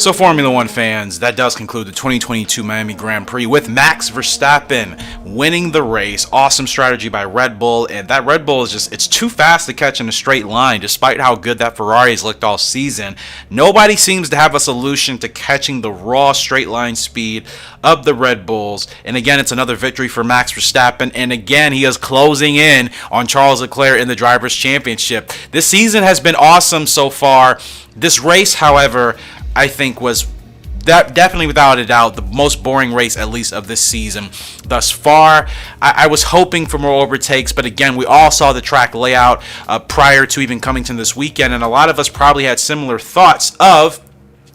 So, Formula One fans, that does conclude the 2022 Miami Grand Prix with Max Verstappen winning the race. Awesome strategy by Red Bull, and that Red Bull is it's too fast to catch in a straight line, despite how good that Ferrari has looked all season. Nobody seems to have a solution to catching the raw straight line speed of the Red Bulls. And again, it's another victory for Max Verstappen, and again, he is closing in on Charles Leclerc in the Drivers' Championship. This season has been awesome so far. This race, however, I think was definitely without a doubt the most boring race, at least of this season thus far. I was hoping for more overtakes, but again, we all saw the track layout prior to even coming to this weekend, and a lot of us probably had similar thoughts of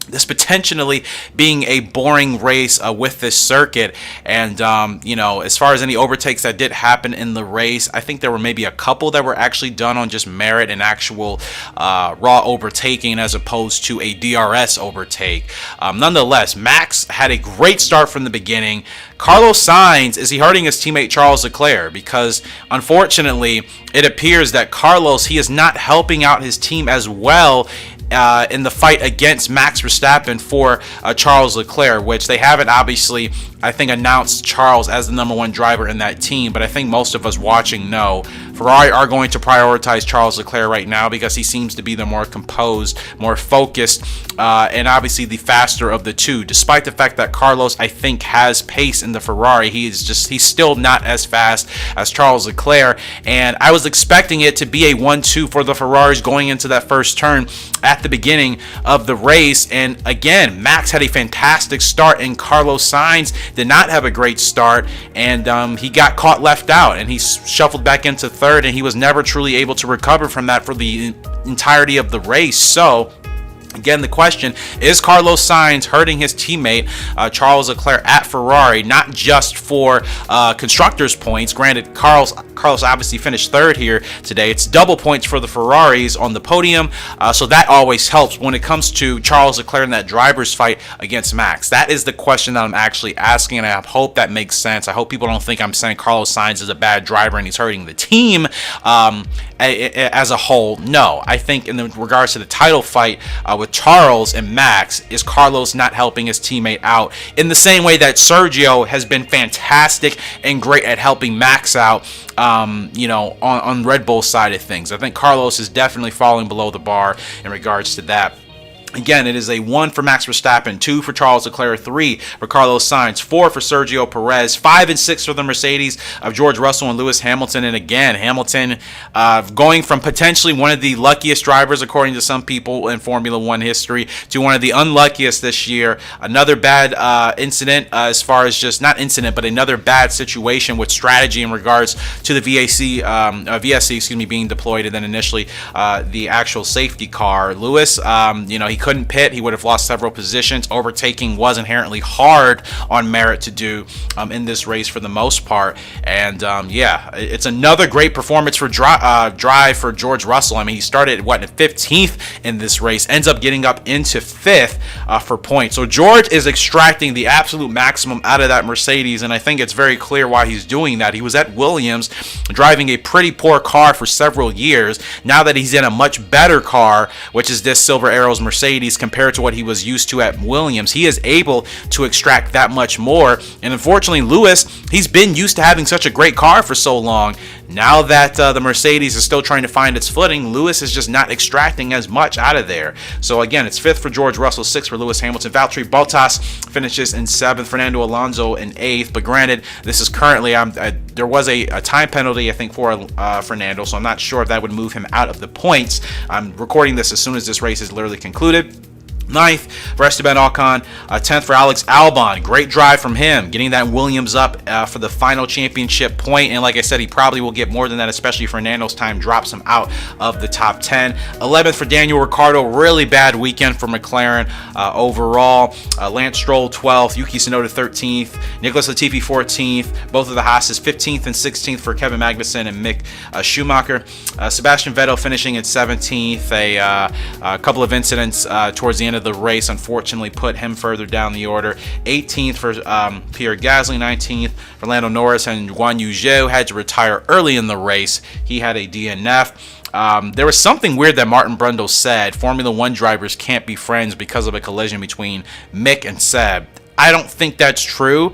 this potentially being a boring race with this circuit. And as far as any overtakes that did happen in the race, I think there were maybe a couple that were actually done on just merit and actual raw overtaking as opposed to a DRS overtake. Nonetheless, Max had a great start from the beginning. Carlos Sainz, is he hurting his teammate Charles Leclerc? Because unfortunately, it appears that Carlos, he is not helping out his team as well in the fight against Max Verstappen for Charles Leclerc, which they haven't obviously, I think, announced Charles as the number one driver in that team, but I think most of us watching know Ferrari are going to prioritize Charles Leclerc right now because he seems to be the more composed, more focused, and obviously the faster of the two. Despite the fact that Carlos, I think, has pace in the Ferrari, he's still not as fast as Charles Leclerc, and I was expecting it to be a 1-2 for the Ferraris going into that first turn at the beginning of the race. And again, Max had a fantastic start, and Carlos Sainz did not have a great start, and he got caught left out, and he shuffled back into third, and he was never truly able to recover from that for the entirety of the race. So again, the question is, Carlos Sainz hurting his teammate Charles Leclerc at Ferrari, not just for constructors' points. Granted, Carlos obviously finished third here today. It's double points for the Ferraris on the podium, so that always helps when it comes to Charles Leclerc in that driver's fight against Max. That is the question that I'm actually asking, and I hope that makes sense. I hope people don't think I'm saying Carlos Sainz is a bad driver and he's hurting the team as a whole. No, I think in regards to the title fight with Charles and Max, is Carlos not helping his teammate out in the same way that Sergio has been fantastic and great at helping Max out on Red Bull's side of things. I think Carlos is definitely falling below the bar in regards to that. Again, it is a 1 for Max Verstappen, 2 for Charles Leclerc, 3 for Carlos Sainz, 4 for Sergio Perez, 5 and 6 for the Mercedes of George Russell and Lewis Hamilton. And again, Hamilton going from potentially one of the luckiest drivers, according to some people in Formula One history, to one of the unluckiest this year. Another bad incident, as far as just not incident, but another bad situation with strategy in regards to the VSC, being deployed, and then initially the actual safety car. Lewis, he couldn't pit. He would have lost several positions. Overtaking was inherently hard on merit to do in this race for the most part. And it's another great performance for drive for George Russell. I mean, he started 15th in this race, ends up getting up into 5th for points. So George is extracting the absolute maximum out of that Mercedes, and I think it's very clear why he's doing that. He was at Williams driving a pretty poor car for several years. Now that he's in a much better car, which is this Silver Arrows Mercedes, compared to what he was used to at Williams, he is able to extract that much more. And unfortunately, Lewis, he's been used to having such a great car for so long. Now that the Mercedes is still trying to find its footing, Lewis is just not extracting as much out of there. So again, it's 5th for George Russell, 6th for Lewis Hamilton. Valtteri Bottas finishes in 7th, Fernando Alonso in 8th. But granted, this is currently there was a time penalty, I think, for Fernando, so I'm not sure if that would move him out of the points. I'm recording this as soon as this race is literally concluded. 9th for Esteban Ocon, 10th for Alex Albon. Great drive from him, getting that Williams up for the final championship point. And like I said, he probably will get more than that, especially if Fernando's time drops him out of the top 10. 11th for Daniel Ricciardo. Really bad weekend for McLaren overall. Lance Stroll 12th, Yuki Tsunoda 13th, Nicholas Latifi 14th. Both of the Haas's 15th and 16th for Kevin Magnussen and Mick Schumacher. Sebastian Vettel finishing at 17th. A couple of incidents towards the end of the race unfortunately put him further down the order. 18th for Pierre Gasly, 19th for Lando Norris, and Guan Yu Zhou had to retire early in the race. He had a DNF. There was something weird that Martin Brundle said. Formula One drivers can't be friends because of a collision between Mick and Seb. I don't think that's true.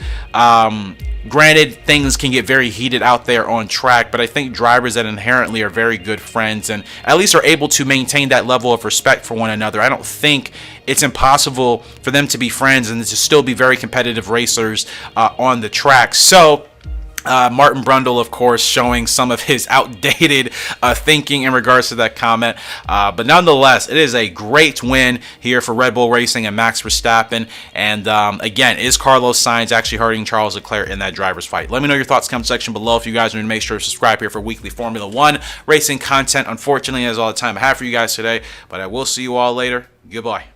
Granted, things can get very heated out there on track, but I think drivers that inherently are very good friends and at least are able to maintain that level of respect for one another, I don't think it's impossible for them to be friends and to still be very competitive racers on the track. So Martin Brundle, of course, showing some of his outdated thinking in regards to that comment. But nonetheless, it is a great win here for Red Bull Racing and Max Verstappen. And again, is Carlos Sainz actually hurting Charles Leclerc in that driver's fight? Let me know your thoughts in the comment section below. If you guys want to make sure to subscribe here for weekly Formula One racing content. Unfortunately, that's all the time I have for you guys today. But I will see you all later. Goodbye.